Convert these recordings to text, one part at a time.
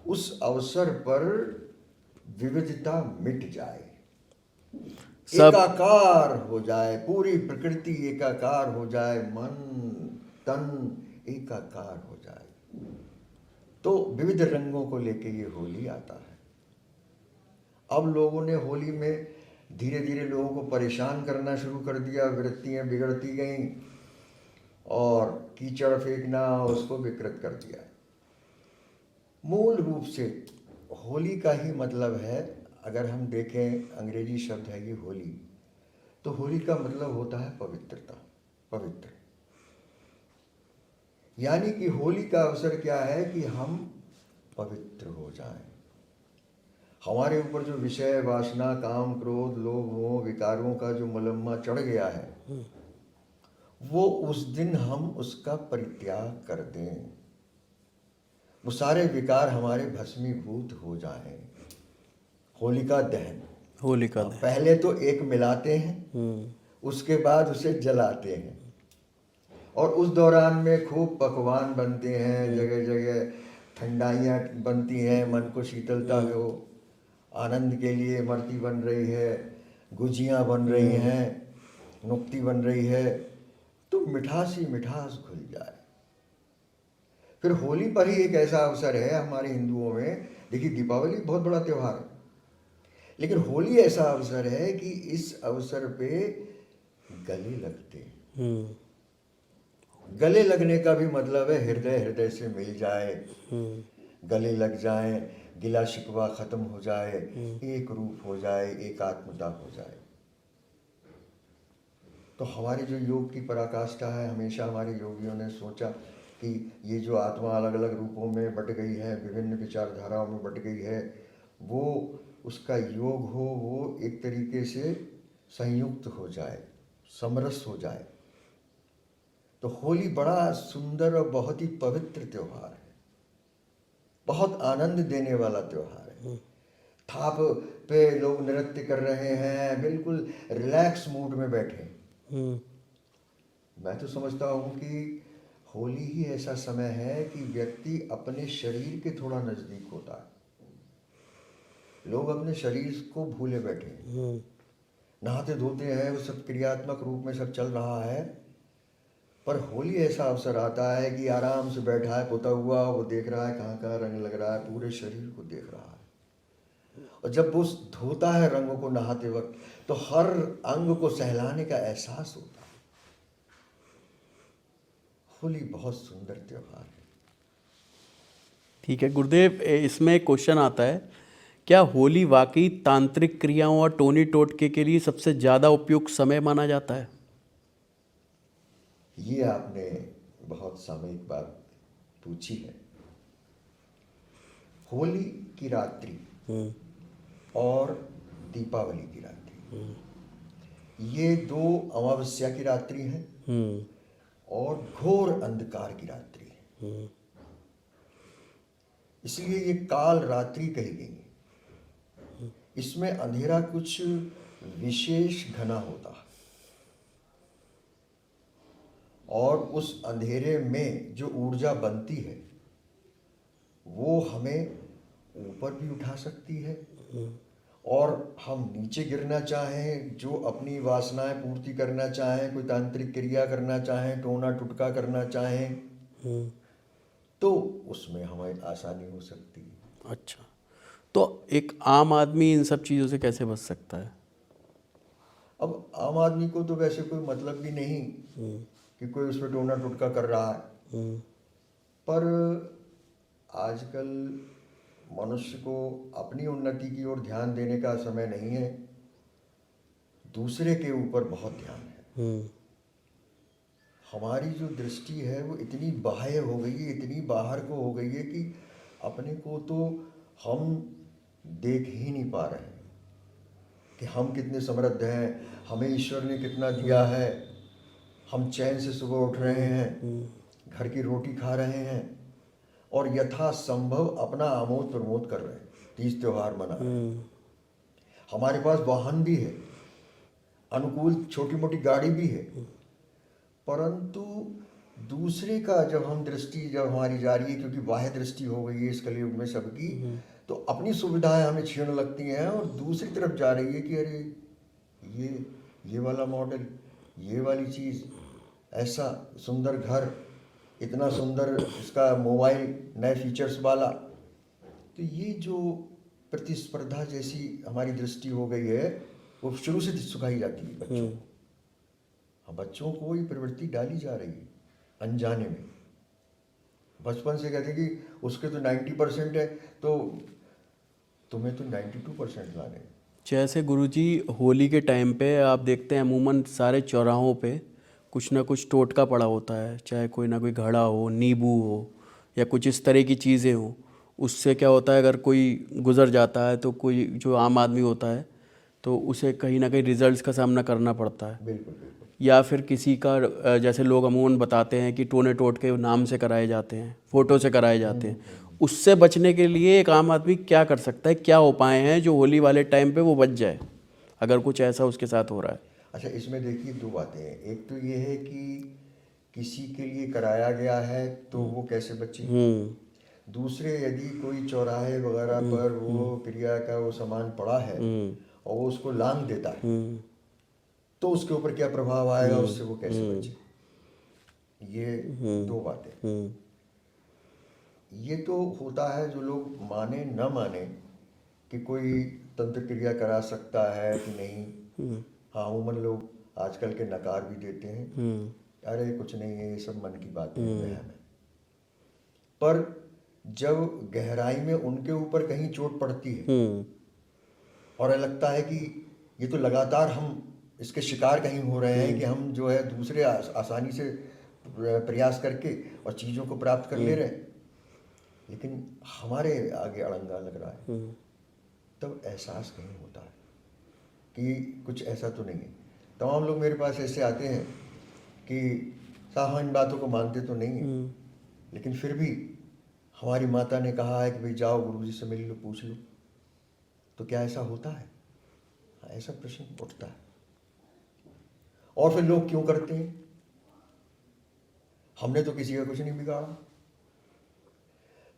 उस अवसर पर विविधता मिट जाए, सब। एकाकार हो जाए, पूरी प्रकृति एकाकार हो जाए, मन तन एकाकार हो जाए। तो विविध रंगों को लेके ये होली आता है। अब लोगों ने होली में धीरे धीरे लोगों को परेशान करना शुरू कर दिया, वृत्तियां बिगड़ती गईं और कीचड़ फेंकना उसको विकृत कर दिया। मूल रूप से होली का ही मतलब है, अगर हम देखें अंग्रेजी शब्द है ये होली, तो होली का मतलब होता है पवित्रता, पवित्र। यानी कि होली का अवसर क्या है कि हम पवित्र हो जाएं। हमारे ऊपर जो विषय वासना काम क्रोध लोभ मोह विकारों का जो मलम्मा चढ़ गया है, वो उस दिन हम उसका परित्याग कर दें, वो सारे विकार हमारे भस्मीभूत हो जाएं। होलिका दहन। होलिका हाँ, दहन। पहले तो एक मिलाते हैं, उसके बाद उसे जलाते हैं, और उस दौरान में खूब पकवान बनते हैं, जगह जगह ठंडाइयाँ बनती हैं, मन को शीतलता हो, आनंद के लिए इमरती बन रही है, गुजियाँ बन रही हैं, नुक्ती बन रही है, तो मिठास ही मिठास घुल जाए। फिर होली पर ही एक ऐसा अवसर है हमारे हिंदुओं में, देखिए दीपावली बहुत बड़ा त्यौहार है, लेकिन होली ऐसा अवसर है कि इस अवसर पे गले लगते हैं। गले लगने का भी मतलब है हृदय हृदय से मिल जाए, गले लग जाए, गिला शिकवा खत्म हो जाए, एक रूप हो जाए, एकात्मता हो जाए। तो हमारी जो योग की पराकाष्ठा है, हमेशा हमारे योगियों ने सोचा कि ये जो आत्मा अलग अलग रूपों में बट गई है, विभिन्न विचारधाराओं में बट गई है, वो उसका योग हो, वो एक तरीके से संयुक्त हो जाए, समरस हो जाए। तो होली बड़ा सुंदर और बहुत ही पवित्र त्यौहार है, बहुत आनंद देने वाला त्यौहार है। थाप पे लोग नृत्य कर रहे हैं, बिल्कुल रिलैक्स मूड में बैठे। मैं तो समझता हूँ कि होली ही ऐसा समय है कि व्यक्ति अपने शरीर के थोड़ा नज़दीक होता है। लोग अपने शरीर को भूले बैठे हैं, नहाते धोते हैं, वो सब क्रियात्मक रूप में सब चल रहा है, पर होली ऐसा अवसर आता है कि आराम से बैठा है पोता हुआ, वो देख रहा है कहाँ कहाँ रंग लग रहा है, पूरे शरीर को देख रहा है। और जब वो धोता है रंगों को नहाते वक्त, तो हर अंग को सहलाने का एहसास होता है। होली बहुत सुंदर त्योहार है। ठीक है गुरुदेव, इसमें एक क्वेश्चन आता है, क्या होली वाकई तांत्रिक क्रियाओं और टोनी टोटके के लिए सबसे ज़्यादा उपयुक्त समय माना जाता है? ये आपने बहुत सामयिक बात पूछी है। होली की रात्रि और दीपावली की रात्रि, ये दो अमावस्या की रात्रि हैं और घोर अंधकार की रात्रि है, इसलिए ये काल रात्रि कही गई है। इसमें अंधेरा कुछ विशेष घना होता है, और उस अंधेरे में जो ऊर्जा बनती है वो हमें ऊपर भी उठा सकती है, और हम नीचे गिरना चाहें, जो अपनी वासनाएं पूर्ति करना चाहें, कोई तांत्रिक क्रिया करना चाहें, टोना टुटका करना चाहें, तो उसमें हमें आसानी हो सकती है। अच्छा, तो एक आम आदमी इन सब चीज़ों से कैसे बच सकता है? अब आम आदमी को तो वैसे कोई मतलब भी नहीं कि कोई उस पर टोना टुटका कर रहा है, पर आजकल मनुष्य को अपनी उन्नति की ओर ध्यान देने का समय नहीं है, दूसरे के ऊपर बहुत ध्यान है। हमारी जो दृष्टि है वो इतनी बाह्य हो गई है, इतनी बाहर को हो गई है कि अपने को तो हम देख ही नहीं पा रहे हैं कि हम कितने समृद्ध हैं, हमें ईश्वर ने कितना दिया है। हम चैन से सुबह उठ रहे हैं, घर की रोटी खा रहे हैं, और यथासंभव अपना आमोद प्रमोद कर रहे हैं, तीज त्योहार मना रहे हैं। हमारे पास वाहन भी है, अनुकूल छोटी मोटी गाड़ी भी है, परंतु दूसरे का जब हम दृष्टि जब हमारी जा रही है, क्योंकि बाह्य दृष्टि हो गई है इस कलयुग में सबकी, तो अपनी सुविधाएं हमें छीन लगती हैं और दूसरी तरफ जा रही है कि अरे ये वाला मॉडल, ये वाली चीज़, ऐसा सुंदर घर, इतना सुंदर इसका मोबाइल, नए फीचर्स वाला। तो ये जो प्रतिस्पर्धा जैसी हमारी दृष्टि हो गई है, वो शुरू से सिखाई जाती है बच्चों को। हाँ, बच्चों को ये प्रवृत्ति डाली जा रही है अनजाने में। बचपन से कहते हैं कि उसके तो 90% है, तो तुम्हें तो 92% लाने हैं। जैसे गुरुजी होली के टाइम पे आप देखते हैं अमूमन सारे चौराहों पे कुछ ना कुछ टोटका पड़ा होता है, चाहे कोई ना कोई घड़ा हो, नींबू हो या कुछ इस तरह की चीज़ें हो। उससे क्या होता है, अगर कोई गुज़र जाता है तो कोई जो आम आदमी होता है तो उसे कहीं ना कहीं रिजल्ट्स का सामना करना पड़ता है। बिल्कुल बिल्कुल। या फिर किसी का जैसे लोग अमूमन बताते हैं कि टोने टोट के नाम से कराए जाते हैं, फ़ोटो से कराए जाते हैं। उससे बचने के लिए एक आम आदमी क्या कर सकता है, क्या उपाय हैं जो होली वाले टाइम पे वो बच जाए अगर कुछ ऐसा उसके साथ हो रहा है? अच्छा, इसमें देखिए दो बातें हैं। एक तो ये है कि किसी के लिए कराया गया है तो वो कैसे बचे। दूसरे, यदि कोई चौराहे वगैरह पर वो क्रिया का वो सामान पड़ा है और वो उसको लांग देता है, तो उसके ऊपर क्या प्रभाव आएगा, उससे वो कैसे बचे। ये दो बातें। ये तो होता है जो लोग माने न माने कि कोई तंत्र क्रिया करा सकता है कि नहीं। हाँ, उमन लोग आजकल के नकार भी देते हैं, अरे कुछ नहीं है, ये सब मन की बातें हैं, वहम है। पर जब गहराई में उनके ऊपर कहीं चोट पड़ती है और लगता है कि ये तो लगातार हम इसके शिकार कहीं हो रहे हैं कि हम जो है दूसरे आसानी से प्रयास करके और चीज़ों को प्राप्त कर ले रहे हैं, लेकिन हमारे आगे अड़ंगा लग रहा है, तब एहसास कहीं होता है कि कुछ ऐसा तो नहीं है। तमाम लोग मेरे पास ऐसे आते हैं कि साहब इन बातों को मानते तो नहीं है, लेकिन फिर भी हमारी माता ने कहा है कि भाई जाओ गुरुजी से मिल लो, पूछ लो। तो क्या ऐसा होता है? ऐसा प्रश्न उठता है। और फिर लोग क्यों करते हैं? हमने तो किसी का कुछ नहीं बिगाड़ा।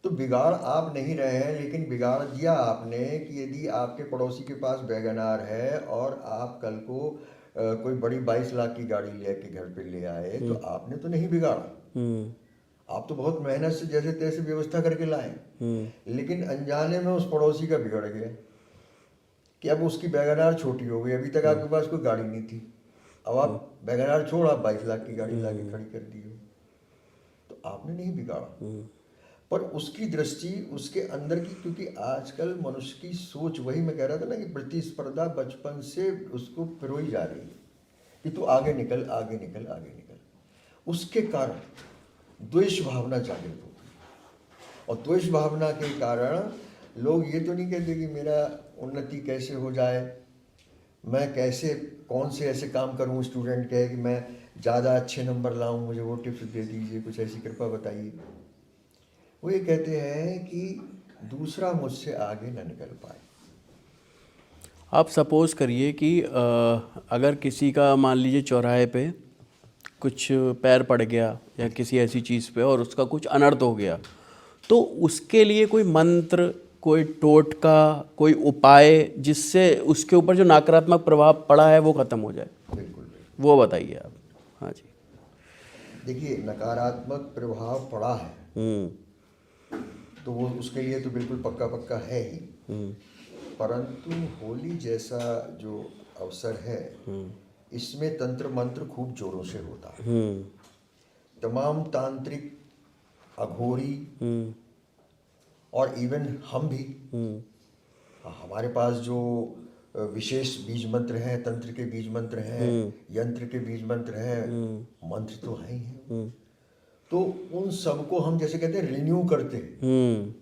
तो बिगाड़ आप नहीं रहे हैं, लेकिन बिगाड़ दिया आपने कि यदि आपके पड़ोसी के पास वैगनार है और आप कल को कोई बड़ी 22 लाख की गाड़ी लेके घर पे ले आए, तो आपने तो नहीं बिगाड़ा। आप तो बहुत मेहनत से जैसे तैसे व्यवस्था करके लाए, लेकिन अनजाने में उस पड़ोसी का बिगड़ गया कि अब उसकी वैगनार छोटी हो गई। अभी तक आपके पास कोई गाड़ी नहीं थी, अब आप वैगनार छोड़ आप 22 लाख की गाड़ी लाके खड़ी कर दी हो। तो आपने नहीं बिगाड़ा, पर उसकी दृष्टि उसके अंदर की, क्योंकि आजकल मनुष्य की सोच, वही मैं कह रहा था ना कि प्रतिस्पर्धा बचपन से उसको पिरोई जा रही है कि तू आगे निकल, आगे निकल, आगे निकल। उसके कारण द्वेष भावना जागृत होती है, और द्वेष भावना के कारण लोग ये तो नहीं कहते कि मेरा उन्नति कैसे हो जाए, मैं कैसे कौन से ऐसे काम करूं। स्टूडेंट कहे कि मैं ज़्यादा अच्छे नंबर लाऊं, मुझे वो टिप्स दे दीजिए, कुछ ऐसी कृपा बताइए। वो ये कहते हैं कि दूसरा मुझसे आगे न निकल पाए। आप सपोज़ करिए कि अगर किसी का मान लीजिए चौराहे पे कुछ पैर पड़ गया या किसी ऐसी चीज़ पे और उसका कुछ अनर्थ हो गया, तो उसके लिए कोई मंत्र, कोई टोटका, कोई उपाय जिससे उसके ऊपर जो नकारात्मक प्रभाव पड़ा है वो ख़त्म हो जाए? बिल्कुल बिल्कुल। वो बताइए आप। हाँ जी। देखिए, नकारात्मक प्रभाव पड़ा है तो वो उसके लिए तो बिल्कुल पक्का पक्का है ही, परंतु होली जैसा जो अवसर है, इसमें तंत्र मंत्र खूब जोरों से होता है। तमाम तांत्रिक, अघोरी और इवन हम भी, हमारे पास जो विशेष बीज मंत्र हैं, तंत्र के बीज मंत्र हैं, यंत्र के बीज मंत्र हैं, मंत्र तो हैं ही हैं। तो उन सबको हम जैसे कहते हैं रिन्यू करते हैं,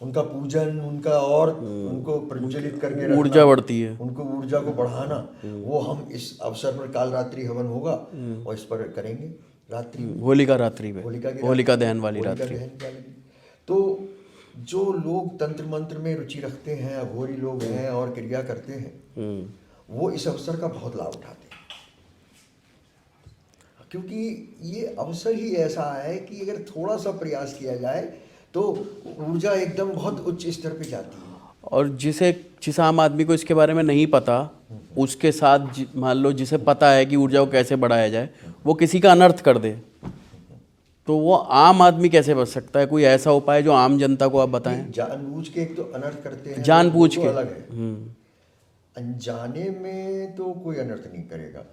उनका पूजन, उनका और उनको प्रज्वलित करके रखना, ऊर्जा बढ़ती है, उनको ऊर्जा को बढ़ाना, वो हम इस अवसर पर काल रात्रि हवन होगा और इस पर करेंगे। रात्रि होलिका रात्रि में, होलिका दहन वाली होलिका रात्रि। दहन वाली। तो जो लोग तंत्र मंत्र में रुचि रखते हैं, अघोरी लोग हैं और क्रिया करते हैं, वो इस अवसर का बहुत लाभ उठाते हैं, क्योंकि ये अवसर ही ऐसा है कि अगर थोड़ा सा प्रयास किया जाए तो ऊर्जा एकदम बहुत उच्च स्तर पे जाती है। और जिस आम आदमी को इसके बारे में नहीं पता, उसके साथ मान लो जिसे पता है कि ऊर्जा को कैसे बढ़ाया जाए, वो किसी का अनर्थ कर दे, तो वो आम आदमी कैसे बच सकता है? कोई ऐसा उपाय जो आम जनता को आप बताएं। जानबूझ के एक तो अनर्थ करते हैं, जानबूझ वो के। तो अलग है। अनजाने में तो कोई अनर्थ नहीं करेगा।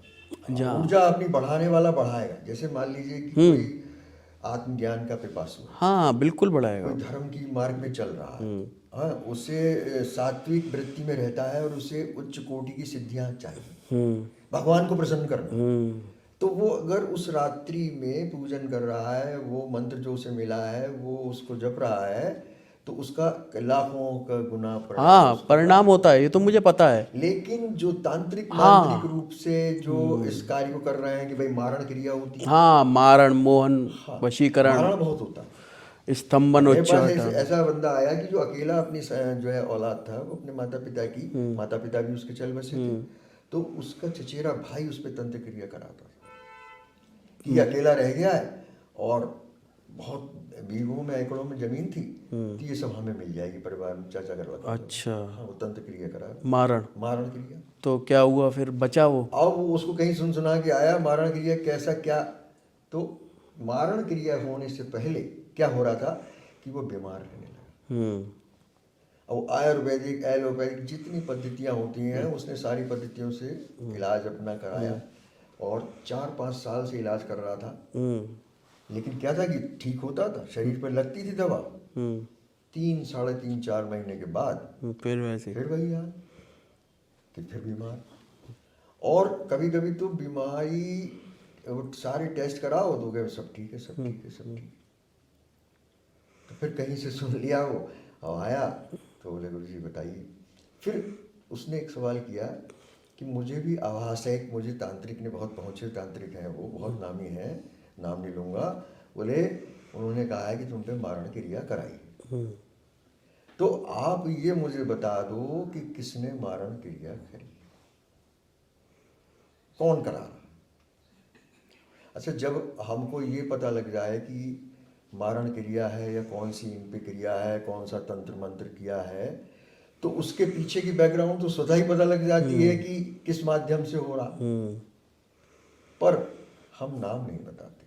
ऊर्जा अपनी बढ़ाने वाला बढ़ाएगा। जैसे मान लीजिए कि कोई आत्मज्ञान का पिपासु है, हाँ, बिल्कुल बढ़ाएगा। कोई धर्म की मार्ग में चल रहा है, हाँ, उसे सात्विक वृत्ति में रहता है और उसे उच्च कोटि की सिद्धियां चाहिए, भगवान को प्रसन्न करना। तो वो अगर उस रात्रि में पूजन कर रहा है, वो मंत्र जो उसे मिला है वो उसको जप रहा है, तो उसका लाखों का गुना परिणाम हाँ, परिणाम होता है, ये तो मुझे पता है। लेकिन जो तांत्रिक मांत्रिक रूप से जो इस कार्य को कर रहे हैं कि भाई मारण क्रिया होती है, हाँ, मारण, मोहन, वशीकरण, मारण बहुत होता है। स्तंभन, मेरे पास उच्चाटन। ऐसा बंदा आया कि जो अकेला अपनी जो है औलाद था, वो अपने माता पिता भी उसके चल बसे थे, तो उसका चचेरा भाई उस पर तंत्र क्रिया कराता था कि अकेला रह गया है और बहुत बीघों में एकड़ों में जमीन थी, तो ये सब हमें मिल जाएगी, परिवार में चाचा करवा। अच्छा, हाँ, वो तंत्र क्रिया करा, मारण क्रिया। तो क्या हुआ फिर? बचा वो? अब वो उसको कहीं सुना के आया मारण क्रिया कैसा क्या, तो मारण क्रिया होने से पहले क्या हो रहा था कि वो बीमार रहने लगा। अब आयुर्वेदिक एलोपैथिक जितनी पद्धतियां होती हैं उसने सारी पद्धतियों से इलाज अपना कराया और 4-5 साल से इलाज कर रहा था, लेकिन क्या था कि ठीक होता था, शरीर पर लगती थी दवा, 3, साढ़े 3, 4 महीने के बाद फिर वैसे फिर वही हाल कि फिर बीमार। और कभी कभी तो बीमारी सारे टेस्ट कराओ तो कहे सब ठीक है, सब ठीक है, सब ठीक है। तो फिर कहीं से सुन लिया वो, अब आया तो बोले गुरु जी बताइए। फिर उसने एक सवाल किया कि मुझे भी आभास है, मुझे तांत्रिक ने, बहुत पहुँचे तांत्रिक हैं वो, बहुत नामी हैं, नाम नहीं लूँगा, बोले उन्होंने कहा है कि तुम पे मारण क्रिया कराई, तो आप ये मुझे बता दो कि किसने मारण क्रिया करी, कौन करा रहा। अच्छा, जब हमको ये पता लग जाए कि मारण क्रिया है या कौन सी इन पे क्रिया है, कौन सा तंत्र मंत्र किया है, तो उसके पीछे की बैकग्राउंड तो स्वतः ही पता लग जाती है कि किस माध्यम से हो रहा। पर हम नाम नहीं बताते,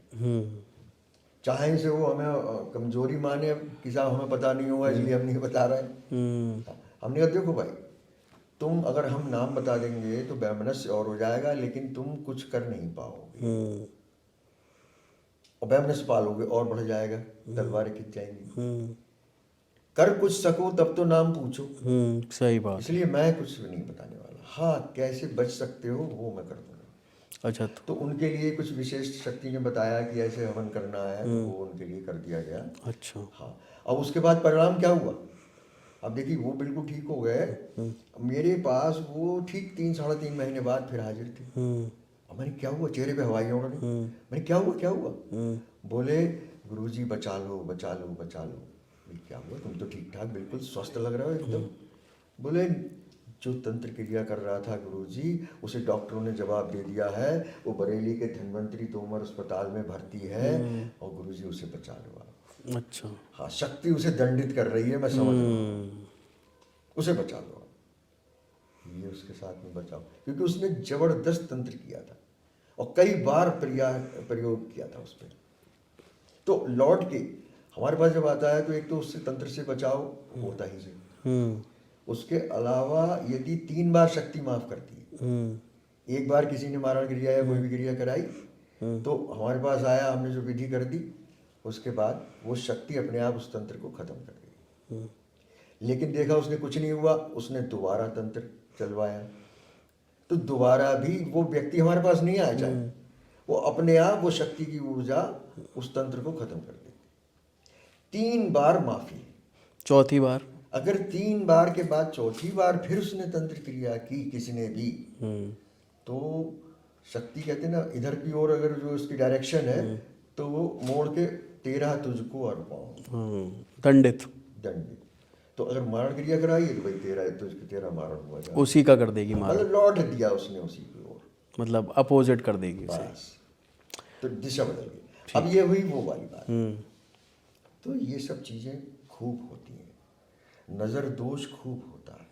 चाहे से वो हमें कमजोरी माने कि साहब हमें पता नहीं होगा इसलिए हम नहीं बता रहे हैं। हमने कहा देखो भाई, तुम अगर हम नाम बता देंगे तो वैमनस्य और हो जाएगा, लेकिन तुम कुछ कर नहीं पाओगे, और वैमनस्य पालोगे और बढ़ जाएगा, तलवारें खिंच जाएंगी। कर कुछ सको तब तो नाम पूछो। सही बात। इसलिए मैं कुछ नहीं बताने वाला। हाँ, कैसे बच सकते हो वो मैं कर दूंगा। अच्छा, तो उनके लिए कुछ विशेष शक्ति ने बताया कि ऐसे हवन करना है, तो वो उनके लिए कर दिया गया। अच्छा, हाँ, अब उसके बाद परिणाम क्या हुआ, अब देखिए वो बिल्कुल ठीक हो गए। मेरे पास वो ठीक 3, साढ़े 3 महीने बाद फिर हाजिर थे। अब मैंने क्या हुआ, चेहरे पे हवाई उड़ने, मैंने क्या हुआ क्या हुआ, बोले गुरुजी बचा लो बचा लो बचा लो। क्या हुआ, तुम तो ठीक ठाक बिल्कुल स्वस्थ लग रहे हो एकदम। बोले जो तंत्र क्रिया कर रहा था गुरुजी, उसे डॉक्टरों ने जवाब दे दिया है, वो बरेली के धन्वंतरी तोमर अस्पताल में भर्ती है और गुरुजी उसे बचा लो आप। अच्छा, हाँ, शक्ति उसे दंडित कर रही है, मैं समझ रहा हूँ, उसे बचा लो। ये उसके साथ में बचाओ, क्योंकि उसने जबरदस्त तंत्र किया था और कई बार प्रयोग किया था उस पर। तो लौट के हमारे पास जब आता है तो एक तो उससे तंत्र से बचाव होता ही है, उसके अलावा यदि 3 बार शक्ति माफ करती है, एक बार किसी ने मारण क्रिया या कोई भी क्रिया कराई तो हमारे पास आया, हमने जो विधि कर दी, उसके बाद वो शक्ति अपने आप उस तंत्र को खत्म कर देगी। लेकिन देखा उसने कुछ नहीं हुआ, उसने दोबारा तंत्र चलवाया, तो दोबारा भी वो व्यक्ति हमारे पास नहीं आया, चाहे वो अपने आप वो शक्ति की ऊर्जा उस तंत्र को खत्म कर देती। 3 बार माफी, चौथी बार अगर 3 बार के बाद चौथी बार फिर उसने तंत्र क्रिया की किसी ने भी, तो शक्ति कहते हैं ना, इधर की ओर अगर जो उसकी डायरेक्शन है तो वो मोड़ के 13 तुझको अर्पाऊं, दंडित। तो अगर मारण क्रिया कराई तो भाई 13 मारण हुआ, उसी का कर देगी मारण, मतलब लौट दिया उसने उसी की ओर, मतलब अपोजिट कर देगी उसे। बस। फिर दिशा बदल गई, अब ये हुई वो वाली बात। तो ये सब चीज़ें खूब होती हैं, नज़र दोष खूब होता है।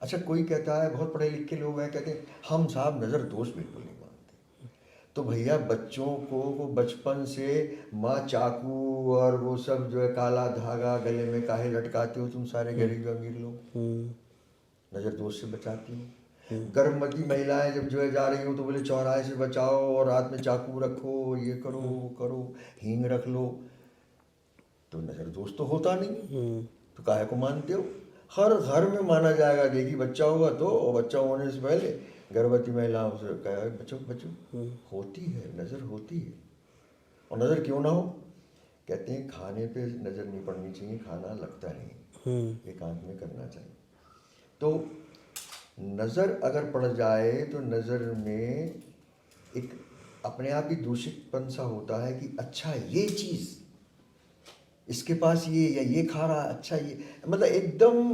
अच्छा, कोई कहता है, बहुत पढ़े लिखे लोग हैं, कहते हैं हम साहब नज़र दोष बिल्कुल नहीं मानते। तो भैया बच्चों को वो बचपन से माँ चाकू और वो सब जो है काला धागा गले में काहे लटकाते हो तुम सारे गरीब अमीर लोग, नज़र दोष से बचाती हो। गर्भवती महिलाएं जब जो है जा रही हो तो बोले चौराहे से बचाओ और हाथ में चाकू रखो, ये करो वो करो, हींग रख लो, तो नज़र दोष तो होता नहीं, तो काहे को मानते हो। हर घर में माना जाएगा, देखी बच्चा होगा तो, और बच्चा होने से पहले गर्भवती महिलाओं से कहा बच्चों बच्चों, होती है नज़र होती है। और नज़र क्यों ना हो, कहते हैं खाने पे नज़र नहीं पड़नी चाहिए, खाना लगता नहीं, एकांत में करना चाहिए। तो नज़र अगर पड़ जाए तो नज़र में एक अपने आप ही दूषितपन सा होता है कि अच्छा ये चीज़ इसके पास ये, या ये खा रहा, अच्छा ये, मतलब एकदम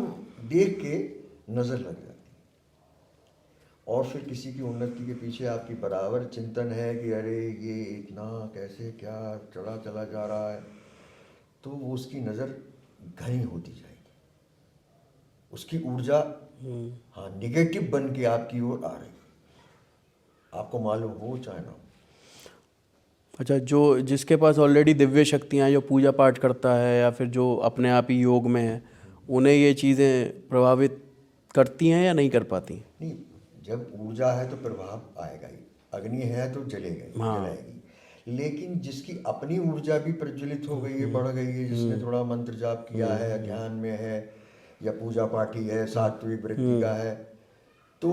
देख के नज़र लग जाती है। और फिर किसी की उन्नति के पीछे आपकी बराबर चिंतन है कि अरे ये इतना कैसे क्या चला चला जा रहा है, तो वो उसकी नज़र घनी होती जाएगी, उसकी ऊर्जा हाँ निगेटिव बन के आपकी ओर आ रही है, आपको मालूम हो चाहे ना हो। अच्छा, जो जिसके पास ऑलरेडी दिव्य शक्तियाँ, जो पूजा पाठ करता है या फिर जो अपने आप ही योग में है, उन्हें ये चीज़ें प्रभावित करती हैं या नहीं कर पाती? नहीं, जब ऊर्जा है तो प्रभाव आएगा ही, अग्नि है तो जलेगा ही, जलाएगी। लेकिन जिसकी अपनी ऊर्जा भी प्रज्वलित हो गई है, बढ़ गई है, जिसने थोड़ा मंत्र जाप किया है, ध्यान में है, या पूजा पाठी है, सात्विक वृत्ति का है, तो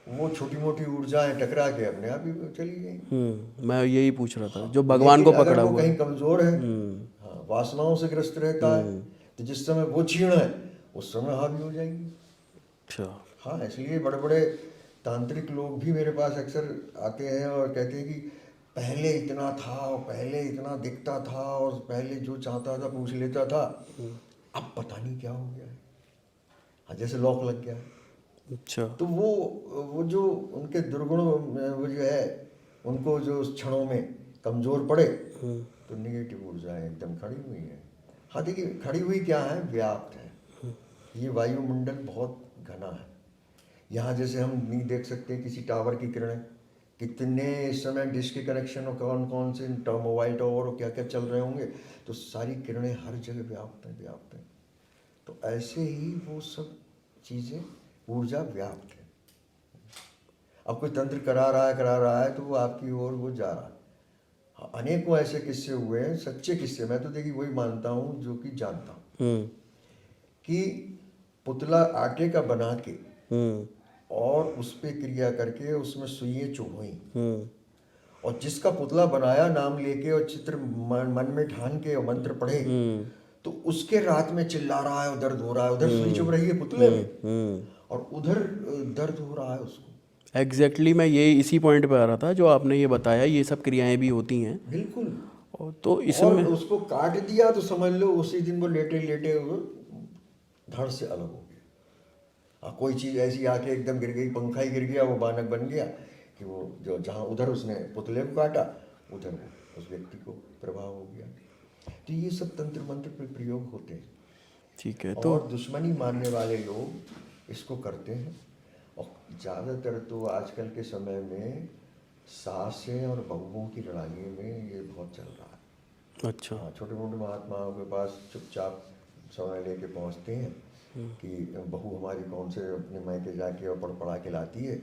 वो छोटी मोटी ऊर्जाएं टकरा के अपने आप ही चली गई। मैं यही पूछ रहा था, जो भगवान को पकड़ा हुआ कहीं कमजोर है, हाँ, वासनाओं से ग्रस्त रहता है, तो जिस समय वो क्षीण है उस समय हावी हो जाएंगी। अच्छा, हाँ, इसलिए बड़े बड़े तांत्रिक लोग भी मेरे पास अक्सर आते हैं और कहते हैं कि पहले इतना था और पहले इतना दिखता था और पहले जो चाहता था पूछ लेता था, अब पता नहीं क्या हो गया है, हाँ, जैसे लॉक लग गया है। अच्छा, तो वो जो उनके दुर्गुण वो जो है, उनको जो क्षणों में कमज़ोर पड़े तो निगेटिव ऊर्जाएं एकदम खड़ी हुई हैं। हाँ देखिए, खड़ी हुई क्या है, व्याप्त है। ये वायुमंडल बहुत घना है, यहाँ जैसे हम नहीं देख सकते किसी टावर की किरणें, कितने इस समय डिश के कनेक्शन और कौन कौन से मोबाइल टावर और क्या क्या चल रहे होंगे, तो सारी किरणें हर जगह व्याप्त हैं। तो ऐसे ही वो सब चीज़ें, ऊर्जा व्याप्त है। अब कोई तंत्र करा रहा है तो वो आपकी ओर वो जा रहा है। हाँ, अनेकों ऐसे किस्से हुए हैं, सच्चे किस्से। मैं तो देखिए वही मानता हूँ जो कि जानता हूँ, कि पुतला आटे का बना के और उस पे क्रिया करके उसमें सुइयां चुभोई, और जिसका पुतला बनाया नाम लेके और चित्र मन में ठान के और मंत्र पढ़े, तो उसके रात में चिल्ला रहा है और दर्द हो रहा है, उधर सुई चुभ रही है पुतले में और उधर दर्द हो रहा है उसको। एग्जैक्टली मैं ये इसी पॉइंट पे आ रहा था, जो आपने ये बताया, ये सब क्रियाएं भी होती हैं। बिल्कुल। तो इसमें और उसको काट दिया तो समझ लो उसी दिन वो लेटे लेटे हुए धड़ से अलग हो गया। कोई चीज़ ऐसी आके एकदम गिर गई, पंखा ही गिर गया, वो बानक बन गया कि वो जो जहाँ उधर उसने पुतले को काटा उधर वो उस व्यक्ति को प्रभाव हो गया। तो ये सब तंत्र मंत्र पर प्रयोग होते हैं। ठीक है। और दुश्मनी मानने वाले लोग इसको करते हैं, और ज़्यादातर तो आजकल के समय में सासें और बहुओं की लड़ाई में ये बहुत चल रहा है। अच्छा, हाँ, छोटे मोटे महात्माओं के पास चुपचाप समय लेके पहुंचते हैं कि बहू हमारी कौन से अपने मायके जाके और पढ़ा के लाती है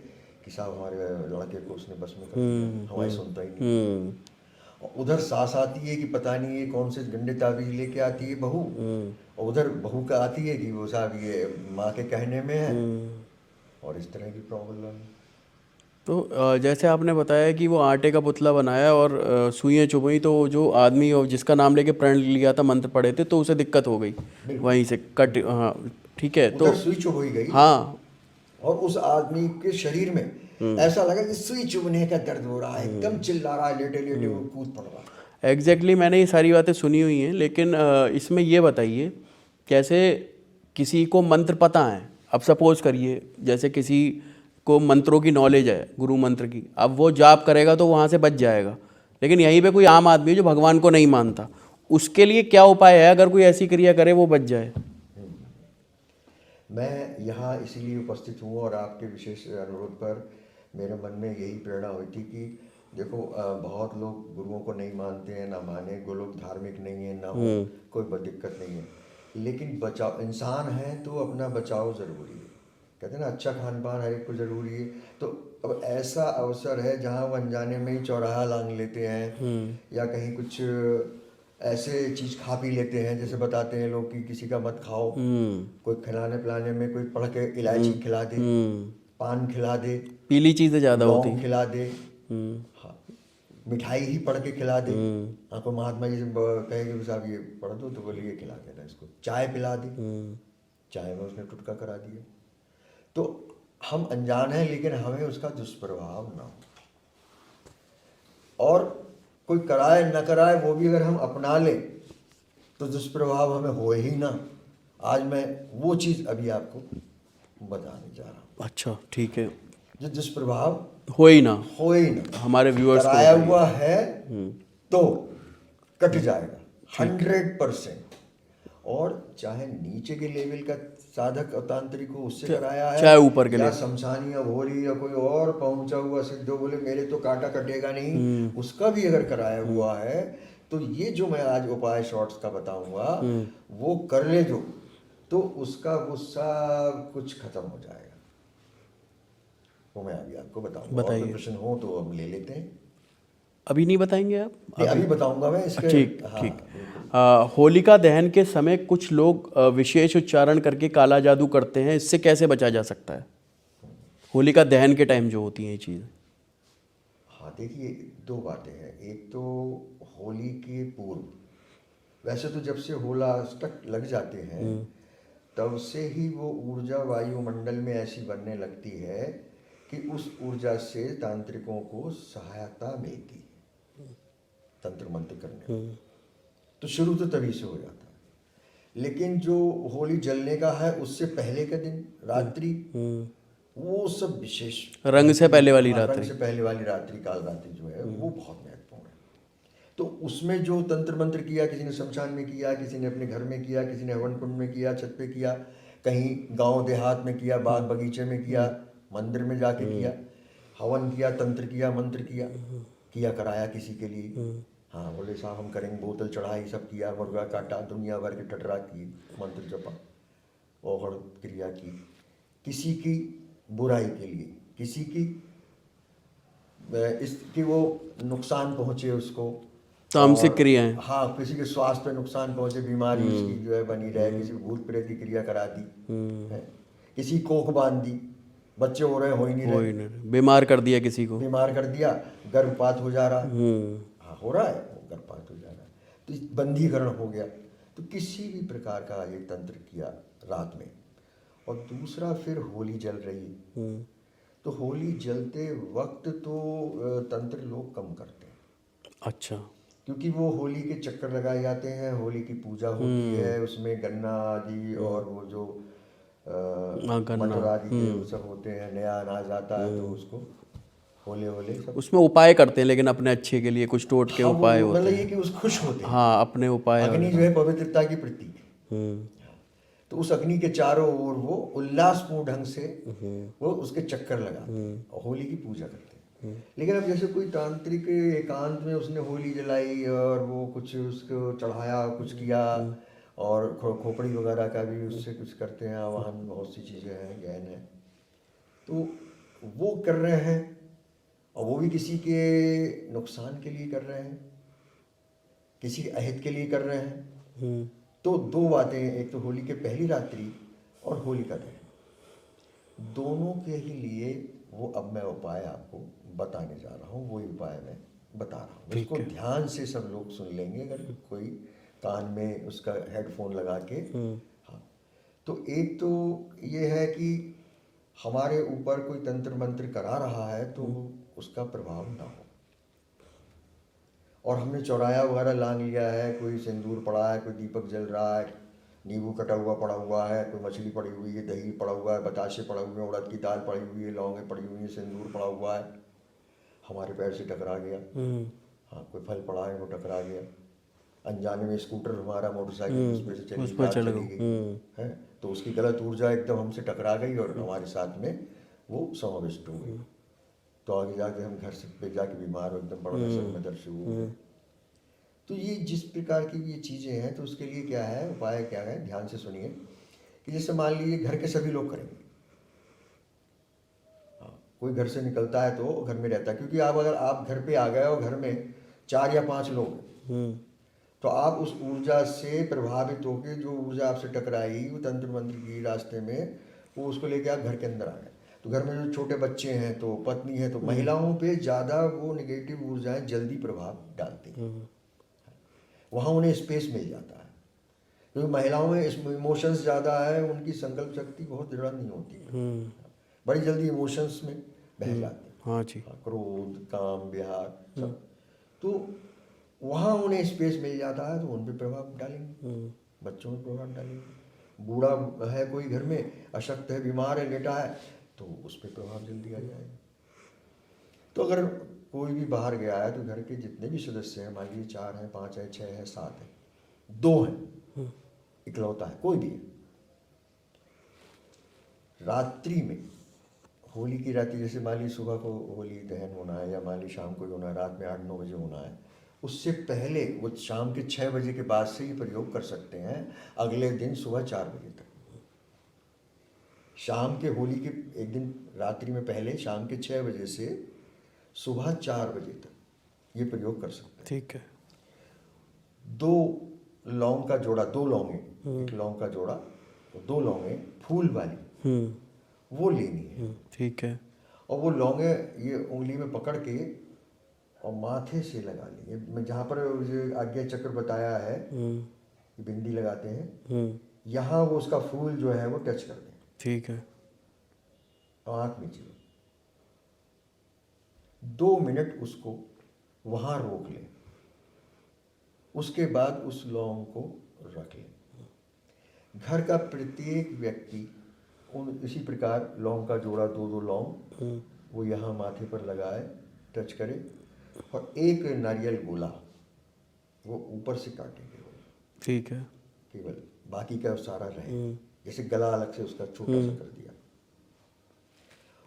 कि साहब हमारे लड़के को उसने बस में कर दिया, हमारी सुनता ही नहीं। और उधर सास आती है कि पता नहीं ये कौन से गंडे ताबीज लेके आती है बहू, और उधर बहू का आती है कि वो साहब ये माँ के कहने में है, और इस तरह की प्रॉब्लम है। तो जैसे आपने बताया कि वो आटे का पुतला बनाया और सुइयां चुभई, तो जो आदमी और जिसका नाम लेके प्रण लिया था, मंत्र पढ़े थे, तो उसे दिक्कत हो गई वहीं से कट। हाँ ठीक है। तो सुई चुभ हो गई, हाँ, और उस आदमी के शरीर में ऐसा लगा कि सुई चुभने का दर्द हो रहा है, एकदम चिल्ला रहा है, लेटे लेटे वो कूद पड़ रहा है। एग्जैक्टली मैंने ये सारी बातें सुनी हुई हैं, लेकिन इसमें ये बताइए, कैसे किसी को मंत्र पता है, अब सपोज करिए जैसे किसी को मंत्रों की नॉलेज है, गुरु मंत्र की, अब वो जाप करेगा तो वहाँ से बच जाएगा। लेकिन यहीं पे कोई आम आदमी है जो भगवान को नहीं मानता, उसके लिए क्या उपाय है अगर कोई ऐसी क्रिया करे वो बच जाए? मैं यहाँ इसीलिए उपस्थित हूँ और आपके विशेष अनुरोध पर मेरे मन में यही प्रेरणा हुई थी कि देखो, बहुत लोग गुरुओं को नहीं मानते हैं, ना माने, वो लोग धार्मिक नहीं है, ना हो, कोई दिक्कत नहीं है, लेकिन बचाव, इंसान है तो अपना बचाव ज़रूरी है। कहते हैं ना, अच्छा खान पान हर एक को ज़रूरी है। तो अब ऐसा अवसर है जहाँ वो अनजाने में ही चौराहा लांग लेते हैं या कहीं कुछ ऐसे चीज़ खा पी लेते हैं, जैसे बताते हैं लोग कि किसी का मत खाओ, कोई खिलाने पिलाने में कोई पढ़ के इलायची खिला दे, पान खिला दे, पीली चीज़ें ज़्यादा होती लौंग हैं। खिला दे, हाँ, मिठाई ही पढ़ के खिला दे। हाँ, कोई महात्मा जी से कहेंगे कि साहब ये पढ़ दो, तो बोले ये खिला देना इसको। चाय पिला दे, चाय में उसने टुटका करा दिया। तो हम अनजान हैं, लेकिन हमें उसका दुष्प्रभाव ना हो, और कोई कराए न कराए वो भी अगर हम अपना लें तो दुष्प्रभाव हमें हो ही ना। आज मैं वो चीज़ अभी आपको बताने जा रहा हूँ, अच्छा, ठीक है, जो दुष्प्रभाव हो ही ना, हो ही ना। हमारे व्यूअर्स को कराया बताइए। हुआ है तो कट जाएगा 100%। और चाहे नीचे के लेवल का साधक और तांत्रिक हो, उससे कराया है, चाहे ऊपर के या लिए, शमशानी या भोरी या कोई और पहुंचा हुआ सिद्ध जो बोले मेरे तो कांटा कटेगा नहीं, उसका भी अगर कराया हुआ है, तो ये जो मैं आज उपाय शॉर्ट्स का बताऊंगा वो कर ले जो, तो उसका गुस्सा कुछ खत्म हो जाएगा। वो मैं अभी आपको बताऊंगा, और कोई बताइए। प्रश्न हो तो हम ले लेते हैं। अभी नहीं बताएंगे आप? नहीं, अभी बताऊंगा मैं इसके। ठीक, हाँ, ठीक। बिल्कुल। होलिका दहन के समय कुछ लोग विशेष उच्चारण करके काला जादू करते हैं, इससे कैसे बचा जा सकता है? होलिका दहन के टाइम जो होती हैं ये चीज़। हाँ, देखिए, दो बातें हैं। एक तो होली के पूर्व, वैसे तो जब से होला अष्टक लग जाते हैं तब से ही वो ऊर्जा वायुमंडल में ऐसी बनने लगती है कि उस ऊर्जा से तांत्रिकों को सहायता मिलती है तंत्र मंत्र करने में। तो शुरू तो तभी से हो जाता है, लेकिन जो होली जलने का है उससे पहले का दिन, रात्रि, वो सब विशेष। रंग से पहले वाली हाँ, रंग रात्रि। से पहले वाली रात्रि, काल रात्रि जो है वो बहुत महत्वपूर्ण है। तो उसमें जो तंत्र मंत्र किया, किसी ने शमशान में किया, किसी ने अपने घर में किया, किसी ने हवन कुंड में किया, छत पे किया, कहीं गांव देहात में किया, बाग बगीचे में किया, मंदिर में जाके किया, हवन किया, तंत्र किया, मंत्र किया, कराया किसी के लिए। हाँ, बोले साहब हम करेंगे, बोतल चढ़ाई, सब किया, मुर्गा काटा, दुनिया भर के टटरा किए, मंत्र जपा, ओहड़ क्रिया की, किसी की बुराई के लिए, किसी की इसकी वो नुकसान पहुँचे उसको, तामसिक और क्रियाएं। हाँ, किसी के स्वास्थ्य पे नुकसान पहुँचे, बीमारी उसकी जो है बनी रहे, किसी को भूत प्रेत की क्रिया करा दी है, किसी कोख बांध दी, बच्चे हो रहे हो ही नहीं हो रहे, ही नहीं, बीमार कर दिया किसी को। बीमार कर दिया, गर्भपात हो जा रहा है, हाँ हो रहा है, गर्भपात हो जा रहा है, तो बंधीकरण हो गया। तो किसी भी प्रकार का ये तंत्र किया रात में। और दूसरा, फिर होली जल रही, तो होली जलते वक्त तो तंत्र लोग कम करते हैं। अच्छा। क्योंकि वो होली के चक्कर लगाए जाते हैं, होली की पूजा होती है, उसमें गन्ना आदि और वो जो गन्ना। मटर आदि के वो सब होते हैं, नया अनाज आता है, तो उसको होले होले सब। उसमें उपाय करते हैं लेकिन अपने अच्छे के लिए कुछ टोट के हाँ, उपाय वो होते मतलब ये हैं। कि उस खुश होते हैं। हाँ, अपने उपाय अग्नि जो वगैरह। है पवित्रता की प्रतीक है, तो उस अग्नि के चारों ओर वो उल्लासपूर्ण ढंग से वो उसके चक्कर लगाते हैं और होली की पूजा करते हैं। लेकिन अब जैसे कोई तांत्रिक एकांत में उसने होली जलाई और वो कुछ उसको चढ़ाया, कुछ किया, और खोपड़ी वगैरह का भी उससे कुछ करते हैं, आवाहन, बहुत सी चीज़ें हैं, ज्ञान है, तो वो कर रहे हैं, और वो भी किसी के नुकसान के लिए कर रहे हैं, किसी अहित के लिए कर रहे हैं। तो दो बातें, एक तो होली के पहली रात्रि और होली का दहन, दोनों के ही लिए वो अब मैं उपाय आपको बताने जा रहा हूँ, वही उपाय मैं बता रहा हूँ। इसको ध्यान से सब लोग सुन लेंगे, अगर कोई कान में उसका हेडफोन लगा के। हाँ, तो एक तो ये है कि हमारे ऊपर कोई तंत्र मंत्र करा रहा है तो उसका प्रभाव ना हो, और हमने चौराया वगैरह लांग लिया है, कोई सिंदूर पड़ा है, कोई दीपक जल रहा है, नींबू कटा हुआ पड़ा हुआ है, कोई मछली पड़ी हुई है, दही पड़ा हुआ है, बताशे पड़े हुए हैं, उड़द की दाल पड़ी हुई है, लौंगे पड़ी हुई हैं, सिंदूर पड़ा हुआ है, हमारे पैर से टकरा गया। हाँ, कोई फल पड़ा है वो टकरा गया, अनजाने में स्कूटर हमारा मोटरसाइकिल उस पर से चली, उस पर कार चल चली गई है, तो उसकी गलत ऊर्जा एकदम हमसे टकरा गई और हमारे साथ में वो समाविष्ट हो गई। तो आगे जाके हम घर से पे जाके बीमार हो, एकदम बड़ा सर में दर्द शुरू हो गया। तो ये जिस प्रकार की ये चीज़ें हैं, तो उसके लिए क्या है, उपाय क्या है, ध्यान से सुनिए। कि जैसे मान लीजिए घर के सभी लोग करेंगे, हाँ, कोई घर से निकलता है तो घर में रहता है, क्योंकि आप अगर आप घर पे आ गए और घर में 4 या 5 लोग हैं, तो आप उस ऊर्जा से प्रभावित होकर जो ऊर्जा आपसे टकराई वो तंत्र मंत्र की रास्ते में, वो उसको लेके आप घर के अंदर आ गए। तो घर में जो छोटे बच्चे हैं, तो पत्नी है, तो महिलाओं पे ज़्यादा वो नेगेटिव ऊर्जाएं जल्दी प्रभाव डालती हैं, वहाँ उन्हें स्पेस मिल जाता है, क्योंकि महिलाओं में इमोशंस ज़्यादा है, उनकी संकल्प शक्ति बहुत दृढ़ नहीं होती है, बड़ी जल्दी इमोशंस में बह जाती है। हाँ जी। क्रोध, काम, विहार सब, तो वहाँ उन्हें स्पेस मिल जाता है, तो उन पर प्रभाव डालेंगे, बच्चों पर प्रभाव डालेंगे। बूढ़ा है कोई घर में, अशक्त है, बीमार है, लेटा है, तो उस पर प्रभाव जल्दी आ जाएगा। तो अगर कोई भी बाहर गया है, तो घर के जितने भी सदस्य हैं, मान लीजिए 4 हैं, 5 हैं, 6 हैं, 7 हैं, 2 हैं, इकलौता है, कोई भी है, रात्रि में, होली की रात्रि, जैसे मान लीजिए सुबह को होली दहन होना है, या मान लीजिए शाम को ही होना है, रात में 8-9 बजे होना है, उससे पहले वो शाम के 6 बजे के बाद से ही प्रयोग कर सकते हैं, अगले दिन सुबह 4 बजे तक। शाम के होली के एक दिन रात्रि में पहले शाम के 6 बजे से सुबह 4 बजे तक ये प्रयोग कर सकते हैं। ठीक है। 2 लौंग का जोड़ा, 2 लौंगे, एक लौंग का जोड़ा, 2 लौंगे फूल वाली, वो लेनी है। ठीक है। और वो लौंगे ये उंगली में पकड़ के और माथे से लगा लेंगे, मैं जहाँ पर जो आज्ञा चक्र बताया है, बिंदी लगाते हैं, यहाँ वो उसका फूल जो है वो टच कर दें। ठीक है। और आँख मीचिए, 2 मिनट उसको वहाँ रोक लें, उसके बाद उस लौंग को रख लें। घर का प्रत्येक व्यक्ति इसी प्रकार लौंग का जोड़ा, 2-2 लौंग वो यहाँ माथे पर लगाए, टच करे, और एक नारियल गोला वो ऊपर से काटेंगे। ठीक है। केवल बाकी का सारा रहे, जैसे गला अलग से उसका छोटा सा कर दिया,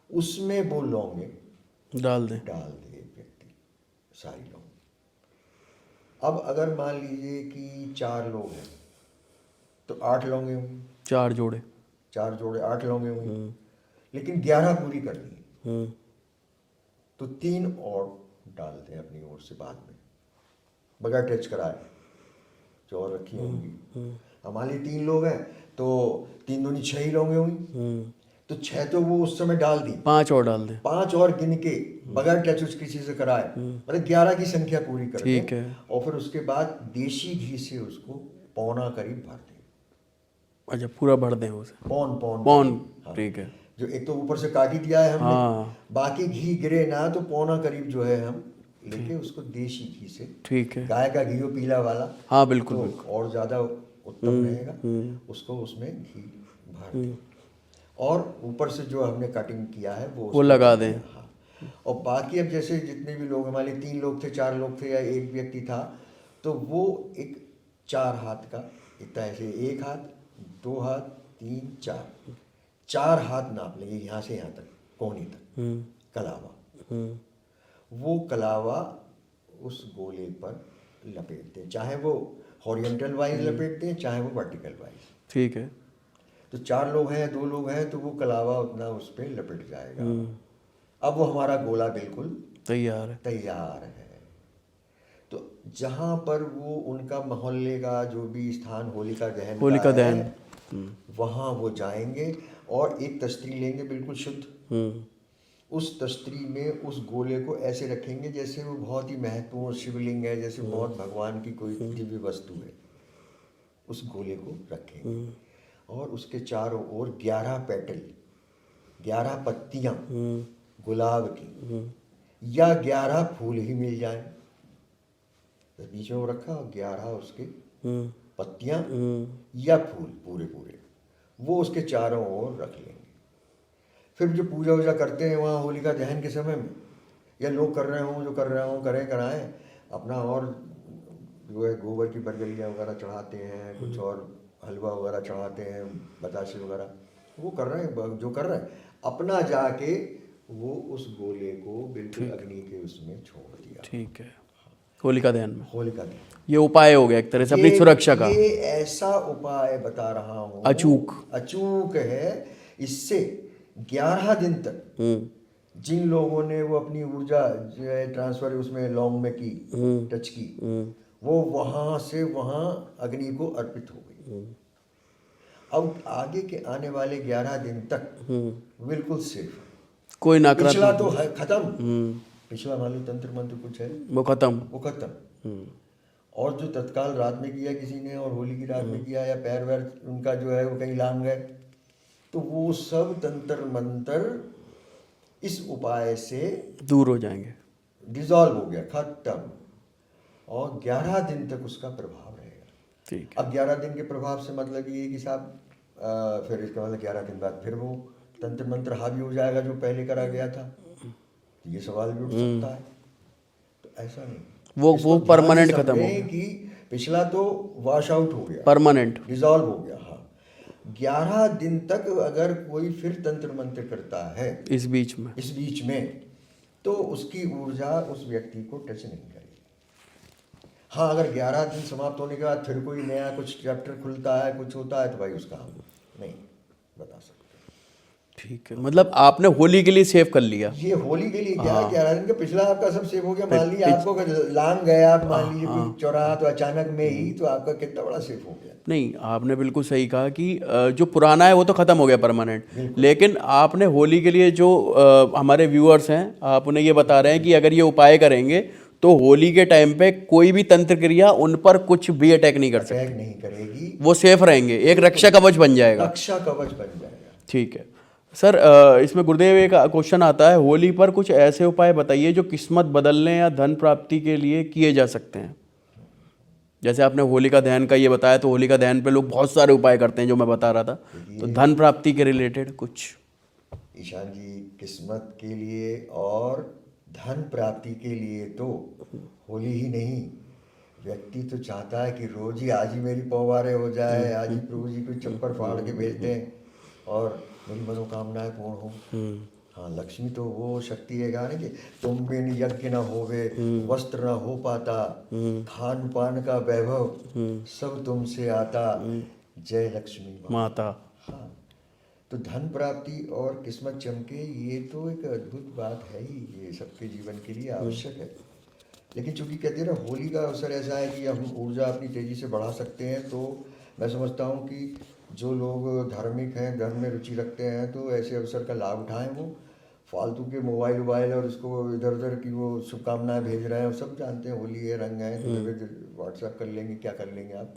उसमें वो लौंगे डाल दे एक व्यक्ति, सारी लौंग। अब अगर मान लीजिए कि 4 लोग हैं, तो 8 लौंगे होंगी, 4 जोड़े, 4 जोड़े 8 लौंगे होंगी, लेकिन 11 पूरी करनी है, तो 3 और डाल दें अपनी ओर से बाद में, बगैर टच कराए, जो और रखी होंगी। हमारे 3 लोग हैं, तो 3 दूनी 6 ही लौंगे होंगी, तो 6 तो वो उस समय डाल दी, 5 और डाल दे, 5 और गिन के बगैर टच उस किसी से कराए, मतलब 11 की संख्या पूरी कर ठीक दें। है। और फिर उसके बाद देशी घी से उसको पौना करीब भर दें। अच्छा, पूरा भर दें उसे, पौन। हाँ। ठीक है। जो एक तो ऊपर से काटी दिया है हमने, हाँ। बाकी घी गिरे ना, तो पौना करीब जो है हम लेके उसको देशी घी से, ठीक है। गाय का घी हो पीला वाला, हाँ बिल्कुल, तो बिल्कुल। और ज़्यादा उत्तम रहेगा, उसको उसमें घी भर दें, और ऊपर से जो हमने कटिंग किया है वो लगा दें। हाँ। और बाकी अब जैसे जितने भी लोग, हमारे 3 लोग थे, 4 लोग थे, या एक व्यक्ति था, तो वो एक 4 हाथ का, इतना ऐसे 1 हाथ, 2 हाथ, 3, 4 हाथ नाप लेंगे, यहाँ से यहाँ तक, कोहनी तक कलावा। वो कलावा उस गोले पर लपेटते हैं, चाहे वो हॉरिजॉन्टल वाइज लपेटते हैं, चाहे वो वर्टिकल वाइज। ठीक है। तो 4 लोग हैं, 2 लोग हैं, तो वो कलावा उतना उस पर लपेट जाएगा। अब वो हमारा गोला बिल्कुल तैयार है। तो जहाँ पर वो उनका मोहल्ले का जो भी स्थान होलिका दहन होलिका का दहन, है, वहाँ वो जाएंगे और एक तस्तरी लेंगे बिल्कुल शुद्ध। उस तस्तरी में उस गोले को ऐसे रखेंगे जैसे वो बहुत ही महत्वपूर्ण शिवलिंग है, जैसे बहुत भगवान की कोई दिव्य वस्तु है। उस गोले को रखेंगे और उसके चारों ओर 11 पेटल, 11 पत्तियां गुलाब की, या 11 फूल ही मिल जाए, तो बीच में वो रखा और 11 उसके पत्तियां या फूल पूरे पूरे, वो उसके चारों ओर रख लेंगे। फिर जो पूजा वूजा करते हैं वहाँ होलिका दहन के समय में, या लोग कर रहे हों, जो कर रहे हों करें कराएं अपना, और जो है गोबर की बरगलियाँ वगैरह चढ़ाते हैं, कुछ और हलवा वगैरह चढ़ाते हैं, बताशे वगैरह, वो कर रहे हैं जो कर रहे हैं। अपना जाके वो उस गोले को बिल्कुल अग्नि के उसमें छोड़ दिया। ठीक है, होलिका दहन में होलिका दहन ये उपाय हो गया एक तरह से अपनी सुरक्षा का। ये ऐसा उपाय बता रहा हूँ, अचूक है। इससे 11 दिन तक जिन लोगों ने वो अपनी ऊर्जा जो है ट्रांसफर उसमें लौंग में की, टच की, वो वहाँ से वहाँ अग्नि को अर्पित हो गई। अब आगे के आने वाले 11 दिन तक बिल्कुल सेफ। कोई पिछला नकारात्मक तो है खत्म, पिछला मालूम तंत्र मंत्र कुछ है वो खत्म। और जो तत्काल रात में किया किसी ने, और होली की रात में किया, या पैर वैर उनका जो है वो कहीं लांग गए, तो वो सब तंत्र मंत्र इस उपाय से दूर हो जाएंगे, डिसॉल्व हो गया, खत्म। और 11 दिन तक उसका प्रभाव रहेगा। ठीक है। अब 11 दिन के प्रभाव से मतलब ये कि साहब फिर इसका मतलब 11 दिन बाद फिर वो तंत्र मंत्र हावी हो जाएगा जो पहले करा गया था, तो ये सवाल भी उठ सकता है। तो ऐसा नहीं, वो परमानेंट खत्म हो गया कि पिछला तो वॉश आउट हो गया, परमानेंट डिसॉल्व हो गया। हाँ, 11 दिन तक अगर कोई फिर तंत्र मंत्र करता है इस बीच में तो उसकी ऊर्जा उस व्यक्ति को टच नहीं करेगी। हाँ, अगर 11 दिन समाप्त होने के बाद फिर कोई नया कुछ चैप्टर खुलता है, कुछ होता है, तो भाई उसका हम नहीं बता सकते। ठीक है, मतलब आपने होली के लिए सेव कर लिया। ये होली के लिए क्या, 11 दिन का पिछला आपका सब सेव हो गया। मान लीजिए आपको लांग गया, आप मान लीजिए कोई चौराहा, तो अचानक में ही तो आपका कितना बड़ा सेव हो गया। नहीं, आपने बिल्कुल सही कहा कि जो पुराना है वो तो ख़त्म हो गया परमानेंट, लेकिन आपने होली के लिए जो हमारे व्यूअर्स हैं, आप उन्हें ये बता रहे हैं कि अगर ये उपाय करेंगे तो होली के टाइम पे कोई भी तंत्र क्रिया उन पर कुछ भी अटैक नहीं कर सकती, अटैक नहीं करेगी, वो सेफ रहेंगे, एक रक्षा कवच बन जाएगा। रक्षा कवच बन जाएगा। ठीक है सर, इसमें गुरुदेव एक क्वेश्चन आता है, होली पर कुछ ऐसे उपाय बताइए जो किस्मत बदलने या धन प्राप्ति के लिए किए जा सकते हैं। जैसे आपने होलिका दहन का ये बताया, तो होलिका दहन पे लोग बहुत सारे उपाय करते हैं जो मैं बता रहा था, तो धन प्राप्ति के रिलेटेड कुछ। ईशान जी, किस्मत के लिए और धन प्राप्ति के लिए तो होली ही नहीं, व्यक्ति तो चाहता है कि रोज ही आज ही मेरी पौवारे हो जाए, आज ही प्रभु जी कोई चप्पल फाड़ के भेज दें और मेरी मनोकामनाएं पूर्ण हो। हाँ, लक्ष्मी तो वो शक्ति है ना कि तुम बिन यज्ञ न होवे, वस्त्र न हो पाता, खान पान का वैभव सब तुमसे आता, जय लक्ष्मी माता। हाँ, तो धन प्राप्ति और किस्मत चमके, ये तो एक अद्भुत बात है ही, ये सबके जीवन के लिए आवश्यक है। लेकिन चूंकि कहते हैं ना, होली का अवसर ऐसा है कि हम ऊर्जा अपनी तेजी से बढ़ा सकते हैं, तो मैं समझता हूँ कि जो लोग धार्मिक हैं, धर्म में रुचि रखते हैं, तो ऐसे अवसर का लाभ उठाएं। वो फालतू के मोबाइल और उसको इधर उधर की वो शुभकामनाएं भेज रहे हैं, सब जानते हैं होली है, रंग है, तो व्हाट्सएप कर लेंगे, क्या कर लेंगे आप,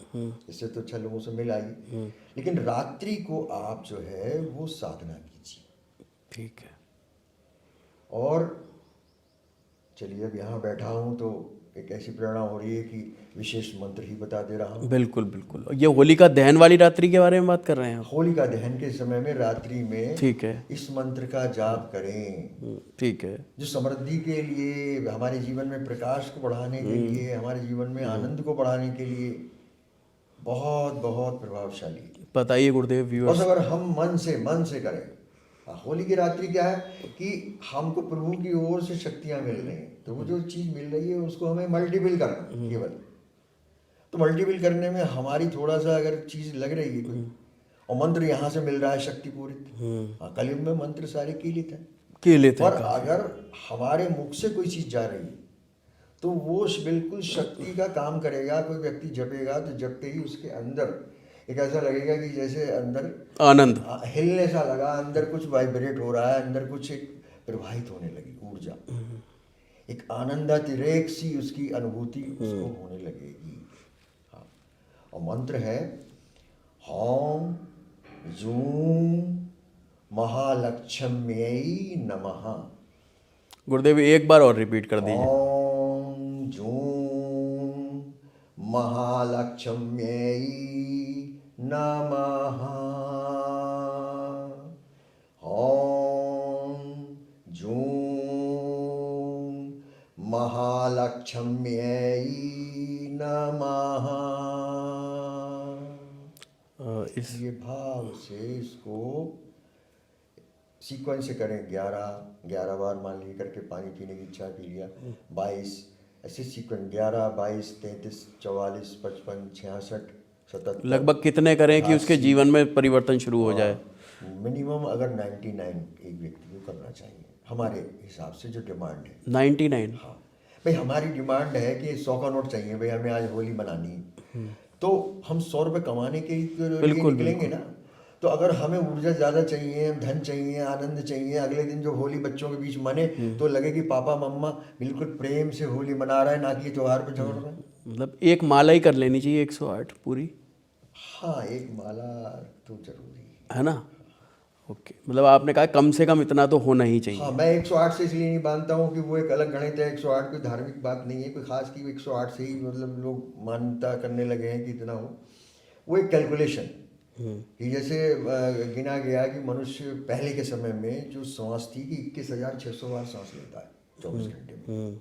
इससे तो अच्छा लोगों से मिल आइए। लेकिन रात्रि को आप जो है वो साधना कीजिए। ठीक है। और चलिए, अब यहाँ बैठा हूँ तो एक ऐसी प्रेरणा हो रही है कि विशेष मंत्र ही बता दे रहा हूँ। बिल्कुल बिल्कुल। ये होलिका दहन वाली रात्रि के बारे में बात कर रहे हैं आप? होलिका दहन के समय में रात्रि में, ठीक है, इस मंत्र का जाप करें। ठीक है। जो समृद्धि के लिए, हमारे जीवन में प्रकाश को बढ़ाने के लिए, हमारे जीवन में आनंद को बढ़ाने के लिए बहुत बहुत प्रभावशाली। बताइए गुरुदेव व्यूअर्स। बस अगर हम मन से करें। होली की रात्रि क्या है कि हमको प्रभु की ओर से शक्तियां मिल रही हैं, तो वो जो चीज़ मिल रही है उसको हमें मल्टीपल करना केवल। तो मल्टीपल करने में हमारी थोड़ा सा अगर चीज़ लग रही है कोई, और मंत्र यहाँ से मिल रहा है शक्ति पूरित, कलयुग में मंत्र सारे कीलित हैं, और अगर हमारे मुख से कोई चीज़ जा रही है तो वो बिल्कुल शक्ति का काम करेगा। कोई व्यक्ति जपेगा तो जपते ही उसके अंदर एक ऐसा लगेगा कि जैसे अंदर आनंद हिलने सा लगा, अंदर कुछ वाइब्रेट हो रहा है, अंदर कुछ एक प्रवाहित होने लगी ऊर्जा, एक आनंदातिरेक सी उसकी अनुभूति उसको होने लगेगी। हाँ, और मंत्र है ॐ जूं महालक्ष्म्यै नमः। गुरुदेव एक बार और रिपीट कर दीजिए। ॐ जूं महालक्ष्म्यै नमः। ॐ जूं महालक्ष्म्यै नमः। इस ये भाव से इसको सीक्वेंस से करें। 11 बार मान लीजिए करके पानी पीने की इच्छा पी लिया। 22 ऐसे सीक्वेंस 11, 22, 33, 44, 55, 66, 77 लगभग कितने करें कि उसके 88, जीवन में परिवर्तन शुरू हो जाए? मिनिमम अगर 99 एक व्यक्ति को करना चाहिए हमारे हिसाब से जो डिमांड है। 99? हाँ भाई, हमारी डिमांड है कि 100 का नोट चाहिए भाई, हमें आज होली मनानी है। तो हम 100 रुपये कमाने के लिए बिल्कुल, निकलेंगे ना। तो अगर हमें ऊर्जा ज़्यादा चाहिए, धन चाहिए, आनंद चाहिए, अगले दिन जो होली बच्चों के बीच मने तो लगे कि पापा मम्मा बिल्कुल प्रेम से होली मना रहा है, ना कि त्योहार पे झगड़ रहा है। मतलब एक माला ही कर लेनी चाहिए 108 पूरी, हाँ एक माला तो जरूरी है ना? ओके, मतलब आपने कहा कम से कम इतना तो होना ही चाहिए। हाँ, मैं 108 से इसलिए नहीं मानता हूँ कि वो एक अलग गणित है। 108 कोई धार्मिक बात नहीं है, कोई खास की 108 से ही मतलब लोग मान्यता करने लगे हैं कि इतना हो। वो एक कैलकुलेशन कि जैसे गिना गया कि मनुष्य पहले के समय में जो सांस थी कि 21,600 बार सांस लेता है 24 घंटे में,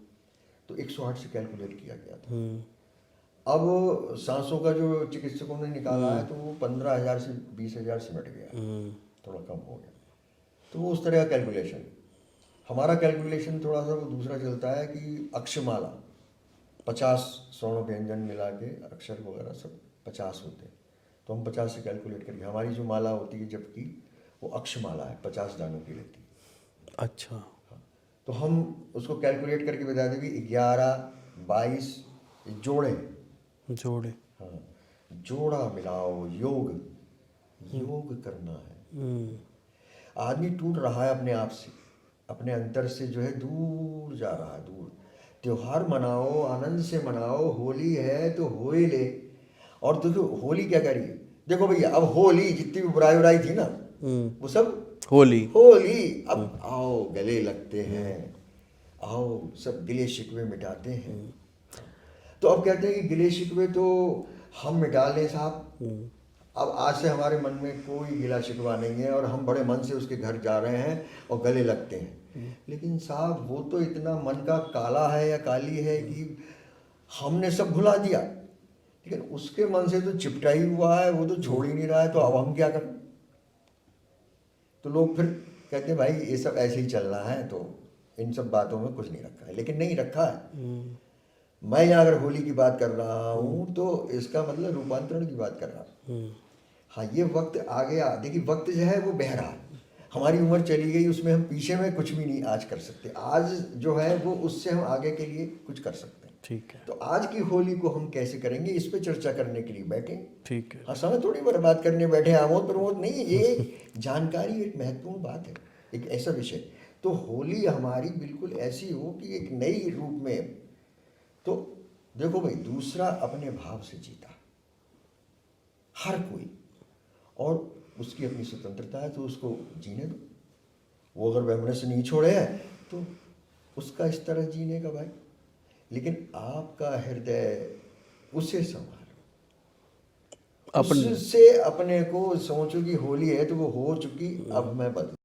तो 108 से कैलकुलेट किया गया था। अब सांसों का जो चिकित्सकों ने निकाला है तो वो 15,000 से 20,000 सिमट गया, थोड़ा कम हो गया। तो वो उस तरह का कैलकुलेशन। हमारा कैलकुलेशन थोड़ा सा वो दूसरा चलता है कि अक्षमाला 50 स्वर्ण व्यंजन मिला के अक्षर वगैरह सब 50 होते हैं, तो हम 50 से कैलकुलेट करके हमारी जो माला होती है जबकि वो अक्षमाला है 50 दानों की रहती है। अच्छा, हाँ, तो हम उसको कैलकुलेट करके बता दें कि 11, 22 जोड़े। हाँ, जोड़ा मिलाओ, योग करना है। आदमी टूट रहा है अपने आप से, अपने अंतर से जो है दूर जा रहा है, दूर। त्योहार मनाओ, आनंद से मनाओ। होली है तो हो ही ले। और देखो होली क्या करिए, देखो भैया अब होली जितनी भी बुराई थी ना वो सब होली। अब आओ गले लगते हैं, आओ सब गिले शिकवे मिटाते हैं। तो अब कहते हैं कि गिले शिकवे तो हम मिटा लें साहब। अब आज से हमारे मन में कोई गिला शिकवा नहीं है और हम बड़े मन से उसके घर जा रहे हैं और गले लगते हैं। लेकिन साहब वो तो इतना मन का काला है या काली है कि हमने सब भुला दिया, लेकिन उसके मन से तो चिपटा ही हुआ है, वो तो छोड़ ही नहीं रहा है। तो अब हम क्या करें? तो लोग फिर कहते हैं भाई ये सब ऐसे ही चलना है, तो इन सब बातों में कुछ नहीं रखा है। लेकिन नहीं रखा है। मैं यहाँ अगर होली की बात कर रहा हूँ तो इसका मतलब रूपांतरण की बात कर रहा हूँ। हाँ, ये वक्त आ गया। देखिए वक्त जो है वो बह रहा है, हमारी उम्र चली गई, उसमें हम पीछे में कुछ भी नहीं आज कर सकते। आज जो है वो उससे हम आगे के लिए कुछ कर सकते हैं। ठीक है। तो आज की होली को हम कैसे करेंगे इस पे चर्चा करने के लिए बैठे। ठीक है। हाँ, समय थोड़ी बर्बाद करने बैठे, आमोद प्रमोद नहीं है। ये जानकारी एक महत्वपूर्ण बात है, एक ऐसा विषय। तो होली हमारी बिल्कुल ऐसी हो कि एक नई रूप में। तो देखो भाई, दूसरा अपने भाव से जीता हर कोई, और उसकी अपनी स्वतंत्रता है तो उसको जीने दो। वो अगर वैमनस्य नहीं छोड़े है तो उसका इस तरह जीने का भाई। लेकिन आपका हृदय उसे संभालो, उससे अपने को सोचो कि होली है तो वो हो चुकी, अब मैं बदलूं।